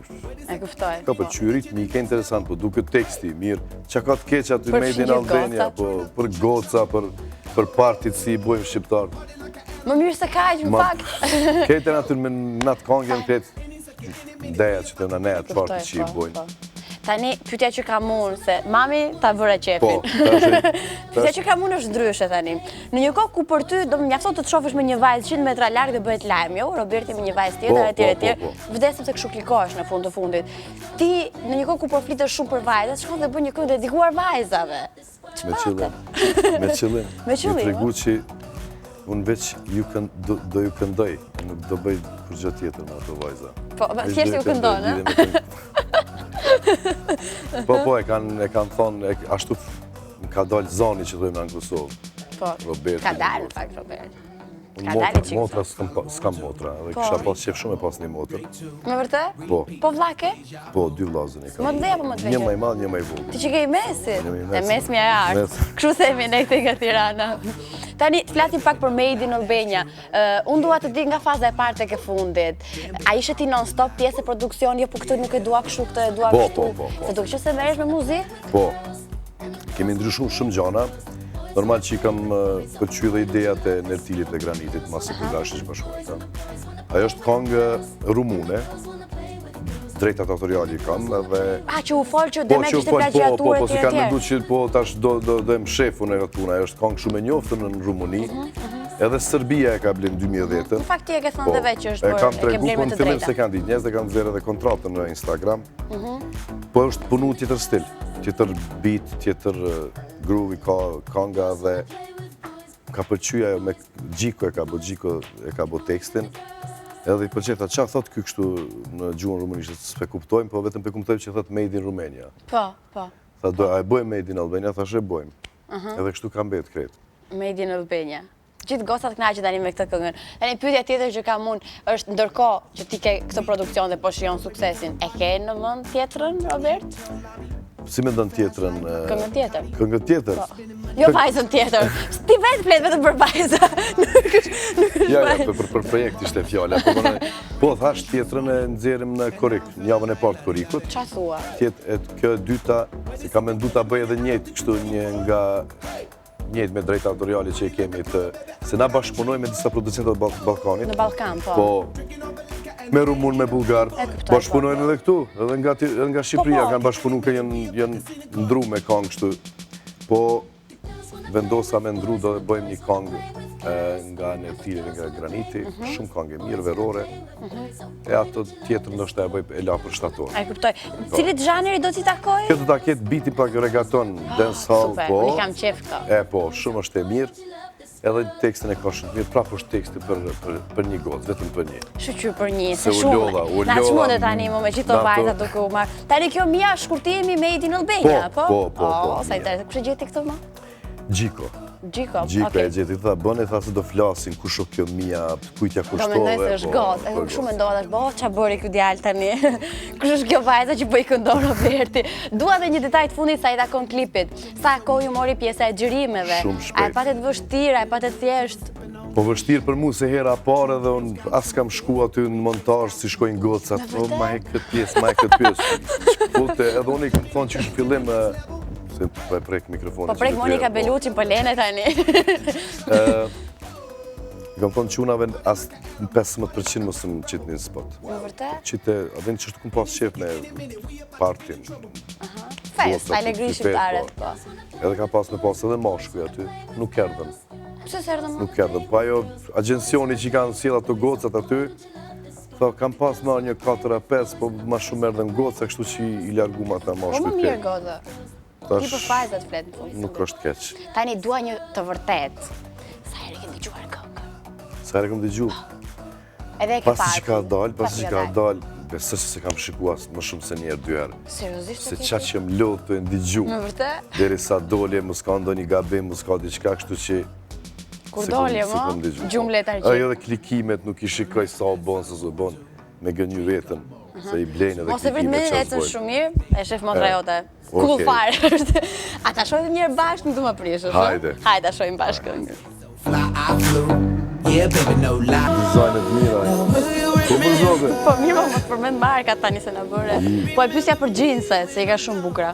E kuftoj. Ka për qyrit, mi ke interesant, po duke teksti, mirë, që ka të keq aty Për Made in fshigjet Albania, gocat. po, për goca, për partit si i bojmë shqiptarë. Më mirë se kaq, në Ma- fakt. Ketën aty me natë kongën, ketë ideja që të në nejat partit që i bojnë. Po. Tani, pyetja që kam unë, se mami ta bëre Po, qefin. tash Pyetja që kam unë është ndryshe tani. Në një kohë ku për ty do më mjafton të të shohësh me një vajzë 100 metra larg dhe bëhet lajm, jo? Roberti me një vajzë tjetër, etj, etj. po. Vdes sepse kështu klikohesh në fund të fundit. Ti në një kohë ku po flitesh shumë për vajzat, shkon dhe bën një këngë dedikuar vajzave. Me qëllim. Me qëllim. Me qëllim, Me tregu që unë veç do ju këndoj, nuk do bëj për gjë tjetër me ato vajza. Po, Veç thjesht do ju këndon, lidhe me këngë. Po, e kanë thonë, ashtu më ka dalë zani që dojmë në Kosovë. Po. Roberti. Ka dalë në fakt Robert. Unë Ka dalë çik. motra s'kam motra, dhe kisha pas qef shumë e pas një motër. Me vërtet? Po. Po vllake? Po, 2 vllazën e kam. Më të dhej apo më të vegjël? Një më i madh, një më i vogël. Ti që ke i mesit? Jam i E mesit. mesmi e art. Mes. Kështu themi ne këtej nga Tirana. Tani, të flasim pak për Made in Albania. Unë dua të di nga faza e parë tek e fundit. A ishe ti non-stop pjesë e produksion, jo po këtë nuk e dua kështu, këtë e dua Po, kështu? po. Se duke që se merresh me muzikë? Po, kemi ndryshuar shumë gjana. Normal që i kam pëlqyer dhe idejat e Nertilit dhe Granitit, mas e Pillashit që bashkuar. Ajo është këngë rumune, drejtat autoriali kam, dhe... A, që u folë që dhe me kishte plagiaturë po, e si kanë mendu tjerë. që po tash do em shefu në këtë punë, ajo është këngë shumë e njoftër në Rumuni, edhe Serbia e ka blen 2010. Në fakt ti e ke thënë dhe veç që është e kam bërë, e ke tregu blerë po me në të fillim se drejta. kanë ditë njerëz dhe kanë nxjerrë edhe kontratën në Instagram. Po është punu tjetër stil, tjetër beat, tjetër groove ka kënga dhe ka pëlqyer ajo me Gjiko e ka bë tekstin. Edhe i pëlqeta çfarë thot ky kështu në gjuhën rumunisht, s'e kuptojmë, po vetëm e kuptojmë që thot Made in Romania. Po, po. Tha a e bëjmë Made in Albania, thash e bëjmë. Edhe kështu ka mbet krejt. Made in Albania. Gjithë gocat kënaqen tani me këtë këngën. Tani pyetja tjetër që kam unë është ndërkohë që ti ke këtë produksion dhe po shijon suksesin, e ke në mend tjetrën, Robert? Si mendon tjetrën? Këngën tjetër? Këngën tjetër? Jo vajzën tjetër. Ti vetë flet vetëm për vajza. Nuk është Ja, vajzë. për projekt ishte fjala. Po thash tjetrën e nxjerrim në Korrik, në javën e parë të Korrikut. Qa thua? Kjo e dyta, si kam mendu ta bëj edhe njëjtë kështu njëjtë me drejt autoriali që i kemi se na bashkëpunojmë me disa producentë të Ballkanit. Në Ballkan, po. Po me rumun, me bulgar, E kuptoj, bashkëpunojnë edhe këtu, edhe nga Shqipëria Po. kanë bashkëpunu që janë ndru me këngë kështu. Po vendosa me ndru do të bëjmë një këngë nga Nertili dhe nga Graniti, shumë këngë mirë, verore. E ato tjetër ndoshta e bëj e la për shtator. A e kuptoj. Cilit zhanri do t'i takoj? Kjo do ta ketë biti pak regaton, dancehall, Super, po. unë kam qef këto. E po, shumë është e mirë. Edhe tekstin e ka shumë mirë, prapë është teksti për një gocë, vetëm për një. Shqyr për një, Se se u shumë. lodha, Na çmundet tani mu me qito na vajza to. duke u marrë. Tani kjo Mia shkurtimi Made in Albania, po? Po, Sa Mia. interesant. Kush e gjeti këtë më? Gjiko. Gjiko, Gjiko okej. e gjeti, tha, bëne, tha se do flasin, kush o kjo Mia, kujtja Do kushtove. mendoj se është po, gocë, po, e shumë mendova tash, bo, qa bëri ky djalë tani? Kush është kjo vajza që po i këndon Roberti? Dua edhe një detaj të fundit sa i takon klipit. Sa kohë ju mori pjesa e xhirimeve? Shumë shpejt. A e patet vështirë, a e patet thjesht? Po vështirë për mu se hera parë dhe unë as kam shku aty në montazh si shkojnë gocat, po ma e këtë pjesë, Shkute, edhe unë i kam thonë që është fillim, se po e prek mikrofonin. Po prek Monika Bellucci, po lene tani. I kam thonë qunave as në 15% mos më qitë një spot. Në vërtet? Qite, adin që është kum pas qef me partin. Fest, alegri shqiptaret, po. Edhe ka pas me pas edhe mashkuj aty, nuk erdhen. Pse s'erdhe më? Nuk erdhen. Po ajo agjensioni që i kanë sjell ato gocat aty, tha kam pas marrë një 4-5, po ma shumë erdhen goca, kështu që i largum ata Po mashkuj. më mirë goza. Ti për fajzat flet në fund. Nuk është keq. Tani dua një të vërtet. Sa herë ke dëgjuar këngë? Sa herë kam dëgju. Edhe e ke Pasi që ka parë. dalë, pasi që ka dalë, besoj se kam shikuar më shumë se një herë, 2 herë. Seriozisht? Se qa që më lodhë të ndigju. Me vërtet? Deri sa dolje, mos ka ndonjë gabim, mos ka diçka, kështu që... Kur dolje mo, gjumë letargjit. Ajo dhe klikimet nuk i shikoj sa o bon, se s'o bon me gënyu vetën, se i blejnë edhe Mos e vrit me klikimet që ecën s'bojnë. shumë mirë, e shef motra jote. Cool Okej. fare është. A ta shohim njërë bashkë, nuk du më prishë. Hajde. Hajde, ta shohim bashkë. Fly, I flew. Yeah, baby, no lie. Dizajnet mira. Po më zote. Po mirë, më të përmend markat tani se na bëre. Po e pyesja për xhinset, se i ka shumë bukura.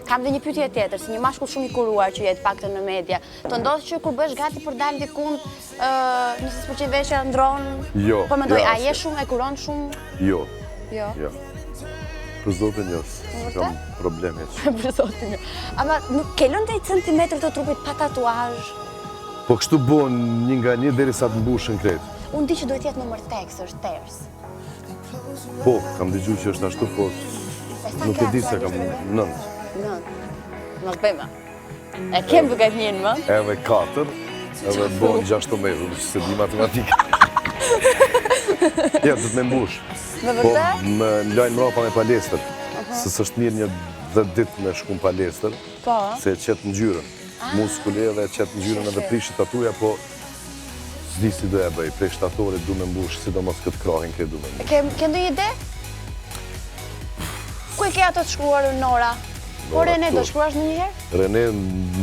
Kam dhe një pyetje tjetër, si një mashkull shumë i kuruar që jetë paktën në media. Të ndodh që kur bësh gati për dalë dikund, nëse s'pëlqej veshja ndron? Jo, Po mendoj, ja, a je shumë, e kuron shumë? Jo, Jo. jo. Për zotin jo, kam probleme që. Për zotin jo. Ama nuk ke lënë te centimetër të trupit pa tatuazh? Po kështu bon një nga një deri sa të mbushën krejt. Unë di që duhet jetë numër teks, është ters. Po, kam dëgju që është ashtu, po nuk e di se kam 9. Mos bëjmë. E kem duke të njën më? Edhe 4, edhe bon 16 metrë, që se di matematika. Ja, du të me mbush. Me Po, vërtet? më lajnë mrapa me palestër. Se s'është mirë një 10 ditë me shku në palestër, Po. se e qetë ngjyrën. Muskuli edhe e qetë ngjyrën edhe prishit atuja, po s'di si do e bëj, prej shtatorit du me mbush, sidomos këtë krahin këtë du me mbush. Ke ndonjë ide? Ku e ke ato të shkruar Nora? Po Nora, Rene, do këtu. shkruash në njëherë? Rene,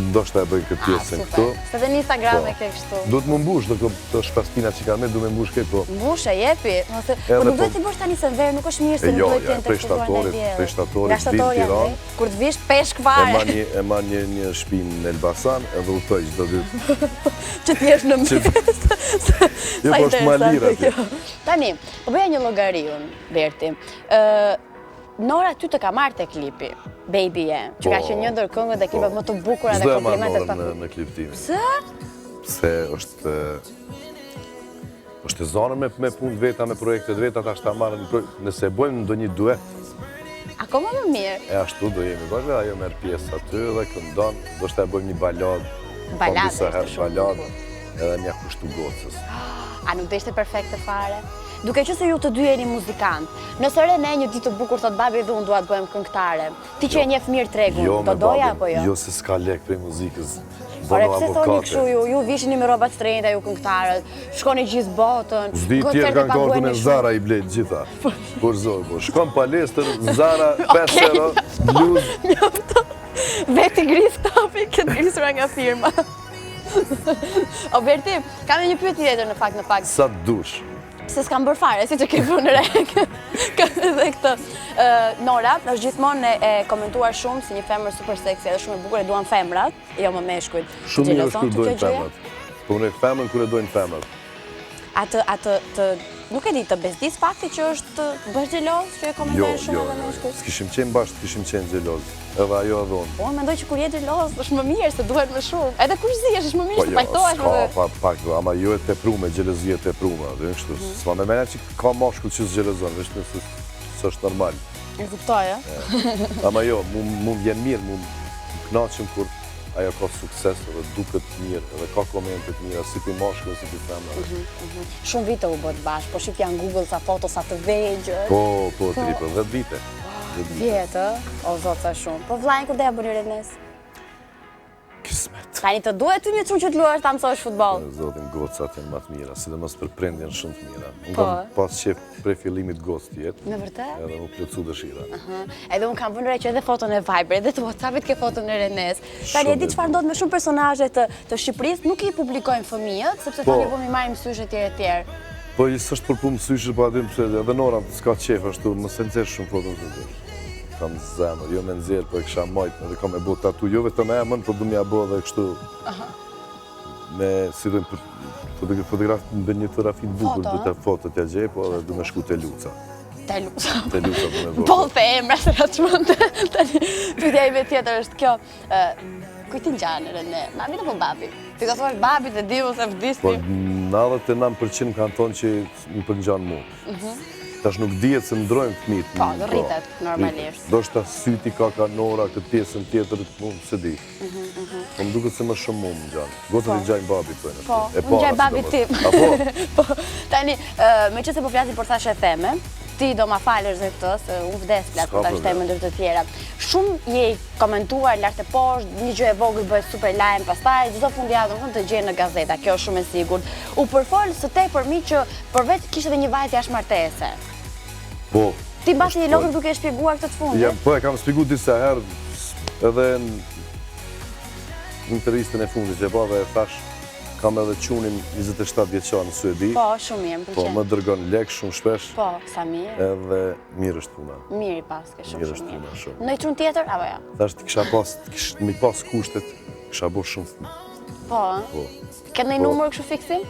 ndoshta e bëj këtë pjesën këtu. Se dhe në Instagram Po. e ke kështu. Du të më mbush, do të shpaspina që ka me, du me mbush këtë, po. Mbushe, jepi. Po Edhe nuk po- duhet t'i bësh tani se verë, nuk është mirë se E nuk jo, duhet ja, t'jenë të prej ekspozuar shtatorit, ndaj diellit. prej shtatorit, Nga vin shtatori Tiranë. andej, kur të vish peshk fare, E ma një shtëpi në Elbasan edhe udhtoj çdo ditë. që t'jesh në mes. Jo, Sa po është ma interesante lirë atje. kjo. Tani, po bëja një llogari unë, Berti. Nora ty të ka marrë te klipi, Baby je, që ka Po, qenë një ndër këngët dhe klipet më të bukura dhe S'do e marrë komplimentet pa. Norën në klip tim. Pse? Se është e zonën me punë veta, me projektet veta, ta shta marrën, nëse e bojmë ndonjë duet, Akoma më mirë. e ashtu do jemi bashkë, ajo merr pjesë aty dhe këndon, do shta e bojmë një balad, Balade disa është herë shumë balad, bukur. edhe mja kushtu gocës. A nuk do ishte perfekte fare? Duke që se ju të dy jeni muzikant, nëse Rene një ditë të bukur thot babi dhe unë dua të bëhem këngëtare, ti që e njeh mirë tregun, do me doja babin, apo jo? Jo se s'ka lek prej muzikës, Ore, bono pse thoni avokate. kështu ju vishini me rrobat shtrenjta ju këngëtarët, shkoni gjithë botën, Zdi tjerë kanë kartu në Zara i blejt gjitha. Por zor, po shkon palestër, Zara, 5 euro, bluz, Veti gris topi, këtë grisura nga firma. O Berti, kam një pyetje tjetër në fakt. sa të dush. Se s'kam bërë fare, si që ke bërë në re. Kam edhe këtë. Nora është gjithmonë e komentuar shumë si një femër super seksi edhe shumë e bukur, e duan femrat, jo më meshkujt. Shumë mirë Xhelozon është kur ty dojnë kjo gjëja? femrat. Po unë e femën kur e dojnë femrat. Nuk e di, të bezdis fakti që është bësh xheloz, që e Jo, komentojnë shumë jo, edhe meshkujt. s'kishim qenë bashkë, kishim qenë xheloz. Edhe ajo edhe unë. Unë mendoj që kur je xheloz është më mirë se duhet më shumë. Edhe kur zihesh është më mirë Po se jo, pajtohesh s'ka, edhe. pak, ama jo e teprume, xhelozia e teprume, dhe kështu. S'ma me mena që ka mashkull që s'xhelozon, veç nëse s'është normal. E kuptoj, ë? Ama jo, mu vjen mirë, mu knaqem kur ajo ka sukses edhe duket mirë, edhe ka komente të mira, si ti mashkull, si ti femra. Shumë vite u bët bashkë, po shifja në Google sa foto sa të vegjër. Po, tripe, 10 vite. 10 vite. Vjetë, o zotë sa shumë. Po vllajin kur do ja bëni Renes? Kismet. Tani të duhet ty një çun që të luash ta mësosh futboll. Zotin gocat janë më të mira, sidomos për prindjen shumë të mira. Unë Po. kam pas qef prej fillimit gocë të jetë, Me vërtet? edhe u plotsu dëshira. Edhe unë kam vënë re që edhe foton e Viber, edhe të WhatsAppit ke foton e Renes. Tani e di Shumë çfarë ndodh me shumë personazhe të Shqipërisë, nuk i publikojnë fëmijët, sepse Po. tani po mi marrim sysh etj etj. Po i s'është për punë syshë, po aty pse edhe Nora s'ka qef ashtu, mos e nxjerr shumë foton të tij. Kam zemër, jo me nxjerr, po e kisha majt, edhe kam e bë tatu, jo vetëm emën, po du m'ja bë edhe kështu. Me si do fotograf në një fotografi të bukur, Foto, du të foto t'ja gjej, po edhe du me shku te Luca. Te lusa. Te Luca du me bë. Boll të emra se na çmonte. Tani pyetja ime tjetër është kjo. Kujt i ngjan Rene? Mami apo babi? Ti ka thuar babi të di ose Po vdisni. 99% kanë thonë që më përngjan mu. Tash nuk dihet se ndrojnë fëmijët. Po, do rritet, normalisht. Do shta syti ka Nora, këtë pjesën tjetër, unë se di. Po më duket se më shumë mu më ngjan. Gocat i ngjajnë babi të Po, e unë gjaj para, babi sidomos. tim. Apo, Po, tani, me që se po flasim për thashe theme, ti do ma falësh dhe këtë, se unë vdes flas për ta shtem ndër të tjera. Shumë je komentuar lart e poshtë, një gjë e vogël bëhet super lajm, pastaj çdo fundjavë domethënë të gjen në gazeta, kjo është shumë e sigurt. U përfol së tepërmi që përveç kishte edhe një vajzë jashtëmartese. Po. Ti mbasi një lokë duke shpjeguar këtë të fundit? Ja, po e kam shpjeguar disa herë edhe në intervistën e fundit që e thash, kam edhe qunin 27 vjeçar në Suedi. Po, shumë mirë, më Po, pëlqen. më dërgon lek shumë shpesh. Po, sa mirë. Edhe mirë është puna. Mirë i paske, shumë Mirë është mirë. puna, shumë. Në i çun tjetër apo jo? Thash ti mi pas kushtet, kisha bo shumë. Po. Po, Ke ndonjë numër kështu fiksim?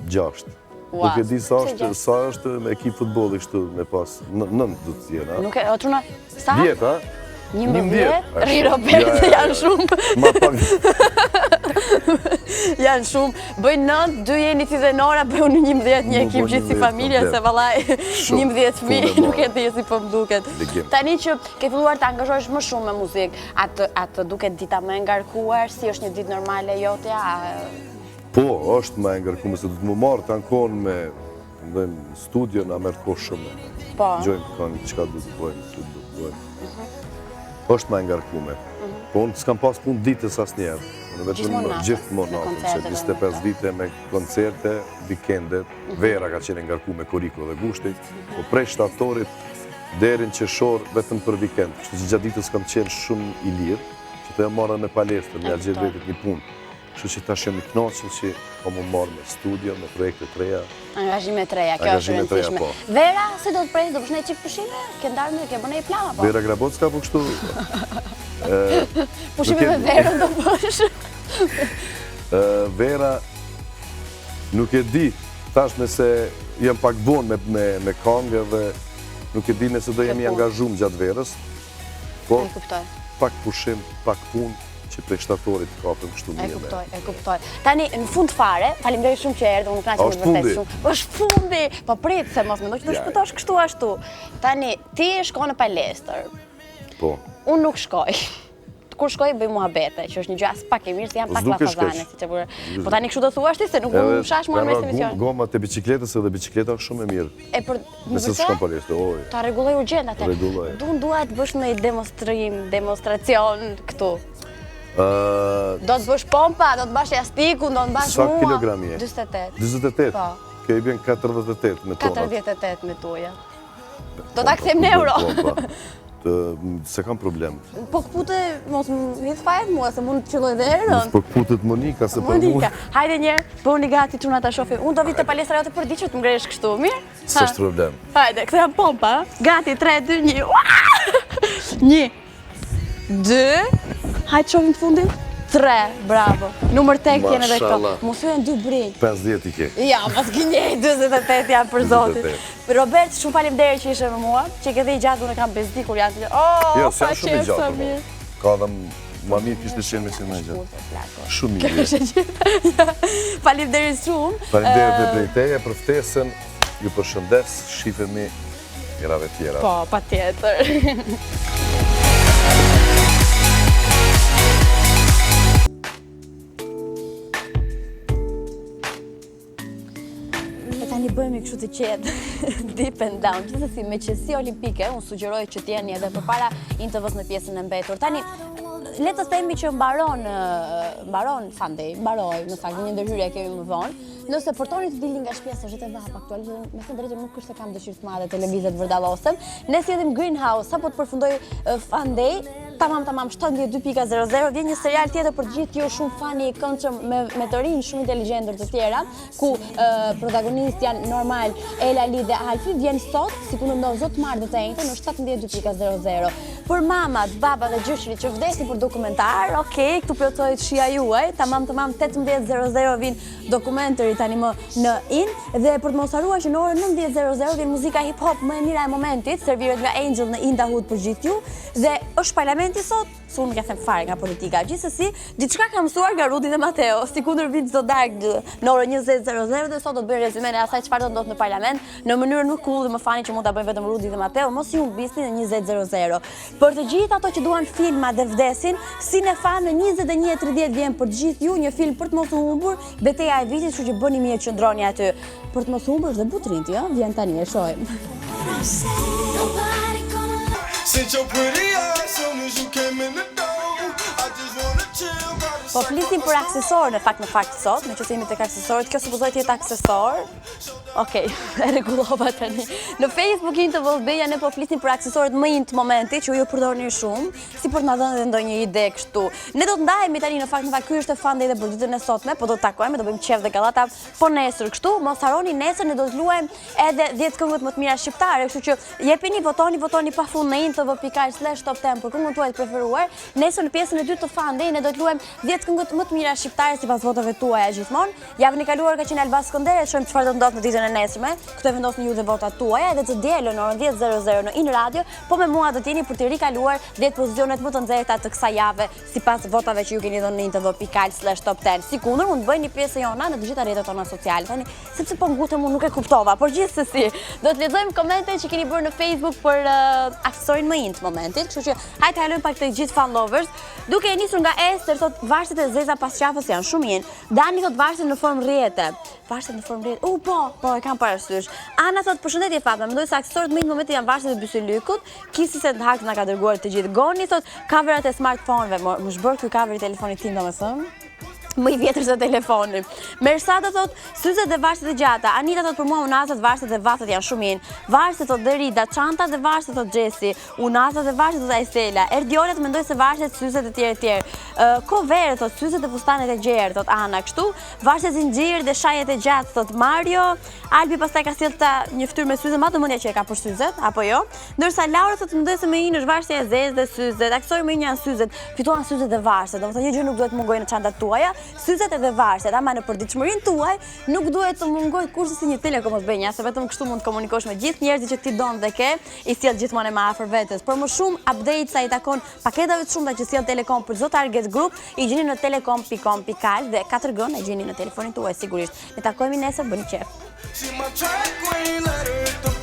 6. Ua, Nuk e di pse gjashtë? sa është me ekip futbolli kështu me pas 9 do të jenë. Nuk e, o truna, sa? 10, ha? 11? Ri Robert, janë shumë. Ma pak. Janë shumë. Bëjnë 9, 2 jeni ti dhe Nora, bëjnë 11, një ekip gjithë si 11 familje, komplet. se vallaj Shumë, 11 fëmijë, punë e nuk e madhe. di si po më duket. Legim. Tani që ke filluar të angazhohesh më shumë me muzikë, atë duket dita më e ngarkuar, si është një ditë normale jotja? Po, është më e ngarkuar se do të më marrë të ankon me në studio na merr kohë shumë. Po. Gjojmë këngë, çka do të bëjmë, çu do të bëjmë. Është më e ngarkuar. Po unë s'kam pas punë ditës asnjëherë. Unë Gjithmonë vetëm natës, gjithmonë me natën, koncerte, se 25 vite me koncerte, vikendet, vera ka qenë ngarkuar me Koriko dhe Gushti, po prej shtatorit deri në qershor vetëm për vikend. Kështu që gjatë ditës kam qenë shumë i lirë, që të e marrë me palestër, me algjet vetit një punë. Kështu që tash jam i kënaqur që po më marr me studio, me projekte të reja. Angazhime të reja, kjo është e Angazhime të reja, rëndësishme. po. Vera, si do të prej, do përshnej qik pushime? Ke ndarë në, ke bërë një plan apo? Vera Grabocka po kështu. Pushime me nuk e- Verën do bësh? Vera nuk e di, tashme se jam pak vonë me këngë dhe nuk e di nëse do jemi punë. angazhuar gjatë verës, po E kuptoj. pak pushim, pak punë që prej shtatorit kapëm kështu E mirë. kuptoj, e kuptoj. Tani, në fund fare, faleminderit shumë që erdhe, unë kënaqem me Është vërtet fundi. shumë. Është fundi! Po prit, se mos mendoj që do shpëtosh kështu ashtu. Tani, ti shko në palestër, Po, unë nuk shkoj. Kur shkoj bëj muhabete, që është një gjë as pak e mirë, se jam pak S'duke lafazane, shkeq. siç e bërë. Po tani kështu do thuash ti se nuk më shash mua në mes të emisionit. gomat e bicikletës edhe bicikleta është shumë e mirë. E për Nëse s'kam palestër, oj. ta rregulloj urgjent atë. Rregulloj. Dua të bësh një demonstracion këtu. Do të bësh pompa, do të bash jastikun, do të bash Sa mua. kilogram je? 48. 28. Po. Kjo i bjen 48 me tonat. 48 me tuja. Do ta kthem në euro. Se kam problem. Po këpute, mos më hidh fajt mua, se mund të qëlloj dhe erën. Po putet Monika se për Monika, mua. hajde njerë, bëni gati çuna ta shohim. Unë do vi te palestra jote për ditë që të ngresh kështu, mirë? S'është problem. Hajde, kthejam pompa. Gati, 3, 2, 1. 1, 2, hajde shohim të fundin. 3, bravo. Numër tek tjene dhe këto. Mashallah. Mos janë 2 brinj. 50 i ke. Ja, mas gënjej 28 janë për zotin. 28. Robert, shumë faleminderit që ishe me mua, që ke dhe i gjatë unë e kam bezdi kur janë të gjithë. Oh, Jo, sa s'jam shumë i qef, sa gjatë. mirë. Ka dhe ma mirë kishte qenë me si më gjatë. Shumë i mirë. Faleminderit shumë. Faleminderit dhe prej teje për ftesën. Ju përshëndes, shifemi mirave tjera. Po, patjetër. Tani bëhemi kështu të qetë, deep and down. Gjithsesi me qetësi olimpike, unë sugjeroj që t'jeni edhe përpara INTV-s në pjesën e mbetur. Tani, le të themi që mbaron Sunday, mbaroi, në fakt një ndërhyrje kemi më vonë. Nëse portoni të dilni nga shtëpia se është e vapa aktualisht, me thënë drejtë nuk është se kam dëshirë të madhe televizet vërdallosem. Ne sjellim Greenhouse, sapo të përfundoj Sunday, tamam 72.00, vjen një serial tjetër për gjithë ju shumë fani i këndshëm me të rinj shumë inteligjentër të tjera, ku protagonistë janë normal Ela, Li dhe Alfi, vjen sot, si ku ndodh Zot Marrë të njëjtën në 72.00. Për mamat, baba dhe gjyshrit që vdesin për dokumentar, okay, këtu plotësohet shija juaj, tamam 18:00 vin dokumentari tani më në in, dhe për të mos harruar që në orën 19:00 vjen muzika hip hop më e mira e momentit, serviret nga Angel në Indahood për gjithë ju, dhe është parlamenti sot, su nuk e them fare nga politika. Gjithsesi, diçka kam mësuar nga Rudi dhe Mateo, sikundër vit çdo darkë në orën 20:00 dhe sot do të bëj rezumen e asaj çfarë do ndodh në parlament në mënyrë nuk cool dhe më fani që mund ta bëjnë vetëm Rudi dhe Mateo, mos ju humbisni në 20:00. Për të gjithë ato që duan filma dhe vdesin, Cinefan në 21:30 vjen për gjithë ju një film për të mos u humbur, Betejë e vitit, kështu që bëni mirë qëndroni aty. Për të mos u humbur dhe Butrinti, ëh, vjen tani e shohim. Since your pretty eyes, soon as you came in the door, I just wanna chill, gotta Po flisim për aksesor në fakt sot, në që jemi tek aksesorët, kjo supozoj të jetë aksesor. Okej, e rregullova tani. Në Facebook të Vëllbeja ne po flisim për aksesorët më intë momenti që ju përdorni shumë, si për të na dhënë ndonjë ide kështu. Ne do të ndahemi tani në fakt ky është Fande edhe për ditën e sotme, po do të takojmë, do bëjmë qef dhe gallata po nesër kështu. Mos harroni nesër ne do të luajmë edhe 10 këngët më të mira shqiptare, kështu që jepini, votoni pafund në info.pk/top 10 për këngën tuaj të preferuar. Nesër në pjesën e dytë të Fandej ne do të luajmë 10 këngët më të mira shqiptare sipas votave tuaja gjithmonë. Javën e kaluar ka qenë Alba Skënderi, shohim çfarë do ndodh në ditën e nesërme. Këtë vendosni ju dhe votat tuaja edhe të dielën në orën 10:00 në In Radio, po me mua do të jeni për të rikaluar 10 pozicionet më të nxehta të kësaj jave sipas votave që ju keni dhënë në info.pk/top 10. Si kundër mund të bëni pjesën jona në të gjitha rrjetet tona sociale. Tani sepse po ngutem unë nuk e kuptova, por gjithsesi do të lexojmë komentet që keni bërë në Facebook për aksesorin më intë momentit, kështu që hajde të kalojmë pak të gjithë fan lovers. Duke e nisur nga Ester thot varset e zeza pas qafës janë shumë mirë. Dani thot varset në formë rrjete. Varset në formë rrjete. Po, e kam parasysh. Ana thot përshëndetje Fatma, mendoj se aksesorët më në momentin janë varset e byselykut. Kisi se të hakt na ka dërguar të gjithë. Goni thot kamerat e smartphone-ve, më zbër ky kamer i telefonit tim domethënë. Më i vjetër se telefoni. Mersada thot syzet dhe varset e gjata. Anita thot për mua unazat, varset dhe vathët janë shumë mirë. Varset thot Derida, çantat dhe varset thot Xhesi. Unazat dhe varset thot Aisela. Erdiolet mendoj se varset, syzet e tjerë. Kovere thot syzet dhe fustanet e gjerë thot Ana kështu. Varset zinxhir dhe shajet e gjatë thot Mario. Albi pastaj ka sjellë një fytyrë me syze, ma të mendja që e ka për syzet apo jo. Ndërsa Laura thot mendoj se më i është varsja e zezë dhe syzet. Aksori më i janë syzet. Fituan syzet dhe varset. Domethënë një gjë nuk duhet mungojë në çantat tuaja. Syzet edhe varset, ama në përditshmërinë tuaj nuk duhet të mungoj kurse si një Telekom Albania, se vetëm kështu mund të komunikosh me gjithë njerëzit që ti don dhe ke, i sjell gjithmonë e më afër vetes. Por më shumë update sa i takon paketave të shumta që sjell Telekom për çdo target group, i gjeni në telekom.com.al dhe 4G e gjeni në telefonin tuaj sigurisht. Ne takohemi nesër, bëni qef. see my track, we ain't let her hit the